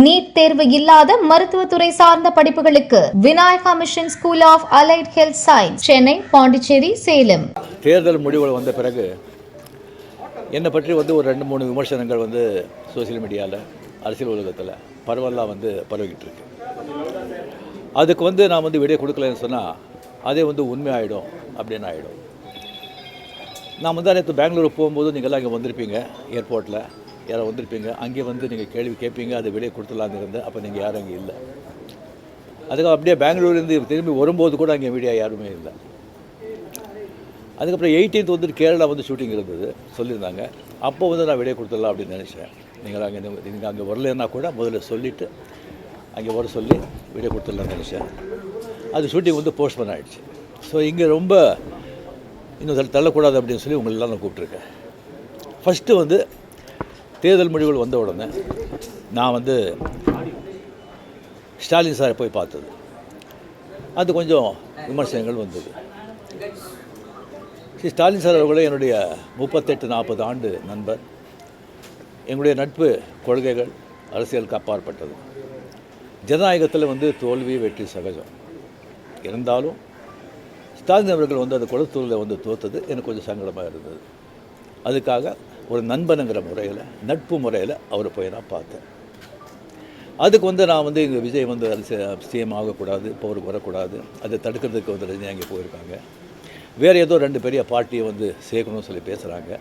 NEET தேர்வு இல்லாத மருத்துவத்துறை சார்ந்த படிப்புகளுக்கு Vinayaka Mission School of Allied Health Science, Chennai, Pondicherry, Salem. தேர்தல் முடிவுகள் வந்த பிறகு என்னை பற்றி ஒரு 2-3 விமர்சனங்கள் சோசியல் மீடியாவில், அரசியல் உலகத்தில் பரவலாக பரவிக்கிட்டு இருக்கு. அதுக்கு நான் விடை கொடுக்கலன்னு சொன்னால் அதே உண்மையாயிடும் அப்படின்னு ஆகிடும். நான் நேற்று பெங்களூர் போகும்போது நீங்கள்லாம் இங்கே வந்திருப்பீங்க, ஏர்போர்ட்டில் யாரோ வந்திருப்பீங்க. அங்கே நீங்கள் கேள்வி கேட்பீங்க, அது விடை கொடுத்துலான்னு இருந்தேன். அப்போ நீங்கள் யாரும் அங்கே இல்லை. அதுக்கப்புறம் அப்படியே பெங்களூர்லேருந்து திரும்பி வரும்போது கூட அங்கே மீடியா யாருமே இல்லை. அதுக்கப்புறம் 18th கேரளா ஷூட்டிங் இருந்தது சொல்லியிருந்தாங்க. அப்போ நான் விடை கொடுத்துடலாம் அப்படின்னு நினச்சேன். நீங்கள் அங்கே வரலன்னா கூட முதல்ல சொல்லிவிட்டு அங்கே வர சொல்லி விடை கொடுத்துடலான்னு நினச்சேன். அது ஷூட்டிங் போஸ்ட்போன் ஆகிடுச்சு. ஸோ இங்கே ரொம்ப இன்னும் தள்ளக்கூடாது அப்படின்னு சொல்லி உங்களெல்லாம் நான் கூப்பிட்ருக்கேன். ஃபஸ்ட்டு தேர்தல் முடிவுகள் வந்த உடனே நான் ஸ்டாலின் சாரை போய் பார்த்தது. அது கொஞ்சம் விமர்சனங்கள் வந்தது. ஸ்டாலின் சார் அவர்களே என்னுடைய 38-40 ஆண்டு நண்பர். எங்களுடைய நட்பு கொள்கைகள் அரசியலுக்கு அப்பாற்பட்டது. ஜனநாயகத்தில் தோல்வி வெற்றி சகஜம். இருந்தாலும் ஸ்டாலின் அவர்கள் அந்த குளத்தூரில் தோற்றது எனக்கு கொஞ்சம் சங்கடமாக இருந்தது. அதுக்காக ஒரு நண்பனுங்கிற முறையில், நட்பு முறையில் அவரை போய் நான் பார்த்தேன். அதுக்கு நான் இங்கே விஜய் சிஎம் ஆகக்கூடாது, பவருக்கு வரக்கூடாது, அதை தடுக்கிறதுக்கு ரஜினி அங்கே போயிருக்காங்க. வேறு ஏதோ 2 பெரிய பார்ட்டியை சேர்க்கணும்னு சொல்லி பேசுகிறாங்க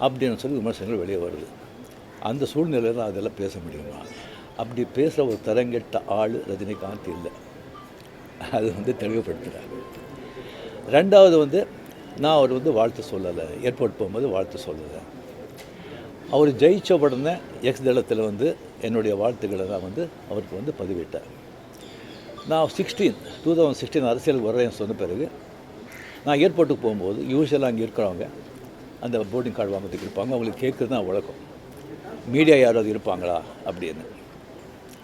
அப்படின்னு சொல்லி விமர்சனங்கள் வெளியே வருது. அந்த சூழ்நிலையில் தான் அதெல்லாம் பேச முடியுமா? அப்படி பேசுகிற ஒரு தரங்கெட்ட ஆள் ரஜினிகாந்த் இல்லை. அது தெளிவுபடுத்துகிறாங்க. ரெண்டாவது நான் அவர் வாழ்த்து சொல்லலை, ஏர்போர்ட் போகும்போது வாழ்த்து சொல்லலை. அவர் ஜெயித்த உடனே எக்ஸ் தளத்தில் என்னுடைய வாழ்த்துக்களை தான் அவருக்கு பதிவிட்டார். நான் 2016 அரசியலுக்கு வர்றேன்னு சொன்ன பிறகு நான் ஏர்போர்ட்டுக்கு போகும்போது யூஸ்வலாக அங்கே இருக்கிறவங்க அந்த போர்டிங் கார்டு வாங்கிறதுக்கு இருப்பாங்க. அவங்களுக்கு கேட்குறது தான் வழக்கம், மீடியா யாராவது இருப்பாங்களா அப்படின்னு.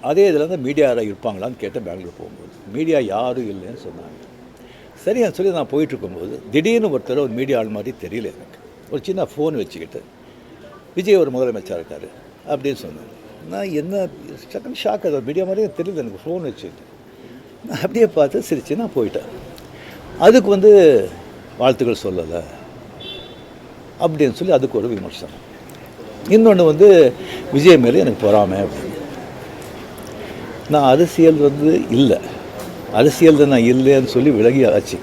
அதே இதில் மீடியா யாராவது இருப்பாங்களான்னு கேட்டேன். பெங்களூர் போகும்போது மீடியா யாரும் இல்லைன்னு சொன்னாங்க. சரியா சொல்லி நான் போயிட்டுருக்கும்போது திடீர்னு ஒருத்தர் ஒரு மீடியா ஆள் மாதிரி தெரியல எனக்கு. ஒரு சின்ன ஃபோன் வச்சுக்கிட்டு விஜய் ஒரு முதலமைச்சர் இருக்கார் அப்படின்னு சொன்னாங்க. நான் என்ன செகண்ட் ஷாக், அது மீடியா மாதிரியே தெரியல எனக்கு. ஃபோன் வச்சுக்கிட்டு நான் அப்படியே பார்த்து சிரித்து நான் போயிட்டேன். அதுக்கு வாழ்த்துக்கள் சொல்லலை அப்படின்னு சொல்லி அதுக்கு ஒரு விமர்சனம். இன்னொன்று விஜய் மேலே எனக்கு பொறாமை அப்படின்னு. நான் அரசியல் இல்லை, அரசியல் தான் நான் இல்லைன்னு சொல்லி விலகி ஆச்சு.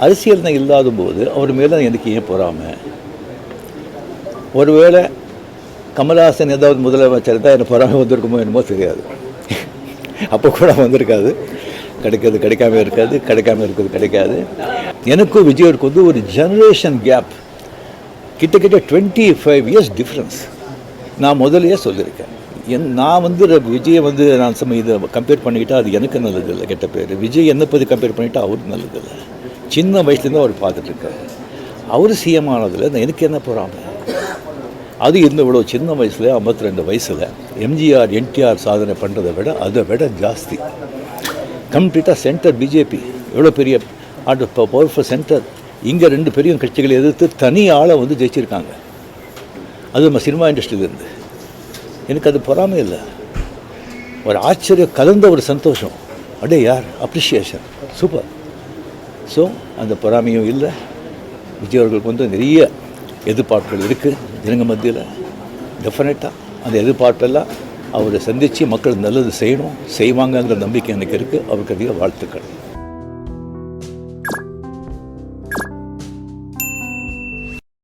அரசியல் தான் இல்லாத போது அவர் மேலே எனக்கு ஏன் பொறாமை? ஒருவேளை கமல்ஹாசன் ஏதாவது முதலமைச்சர் தான் எனக்கு பொறாமை வந்திருக்குமோ என்னமோ தெரியாது. அப்போ கூட வந்திருக்காது. கிடைக்கிறது கிடைக்காம இருக்காது, கிடைக்காம இருக்கிறது கிடைக்காது. எனக்கும் விஜய்க்கு ஒரு ஜெனரேஷன் கேப், கிட்டத்தட்ட 25 இயர்ஸ் டிஃப்ரென்ஸ். நான் முதலையே சொல்லியிருக்கேன். நான் விஜயை நான் இதை கம்பேர் பண்ணிக்கிட்டால் அது எனக்கு நல்லது இல்லை, கெட்ட பேர். விஜய் என்னை பற்றி கம்பேர் பண்ணிவிட்டால் அவருக்கு நல்லது இல்லை. சின்ன வயசுலேருந்து அவர் பார்த்துட்ருக்காரு. அவர் சிஎம் ஆனதில் எனக்கு என்ன போகிறாங்க? அது இவ்வளோ சின்ன வயசில் 52 வயசில் எம்ஜிஆர் என்டிஆர் சாதனை பண்ணுறதை விட அதை விட ஜாஸ்தி. கம்ப்ளீட்டாக சென்டர் பிஜேபி எவ்வளோ பெரிய பவர்ஃபுல் சென்டர். இங்கே 2 பெரிய கட்சிகளை எதிர்த்து தனி ஆளை ஜெயிச்சிருக்காங்க. அது நம்ம சினிமா இண்டஸ்ட்ரியிலேருந்து. எனக்கு அது பொறாமை இல்லை, ஒரு ஆச்சரியம் கலந்த ஒரு சந்தோஷம். அடே யார் அப்ரிஷியேஷன், சூப்பர். ஸோ அந்த பொறாமையும் இல்லை. விஜய் அவர்களுக்கு நிறைய எதிர்பார்ப்புகள் இருக்குது ஜனங்க மத்தியில். டெஃபினட்டாக அந்த எதிர்பார்ப்பெல்லாம் அவரை சந்தித்து மக்கள் நல்லது செய்யணும், செய்வாங்கங்கிற நம்பிக்கை எனக்கு இருக்குது. அவருக்கு அதிக வாழ்த்துக்கள்.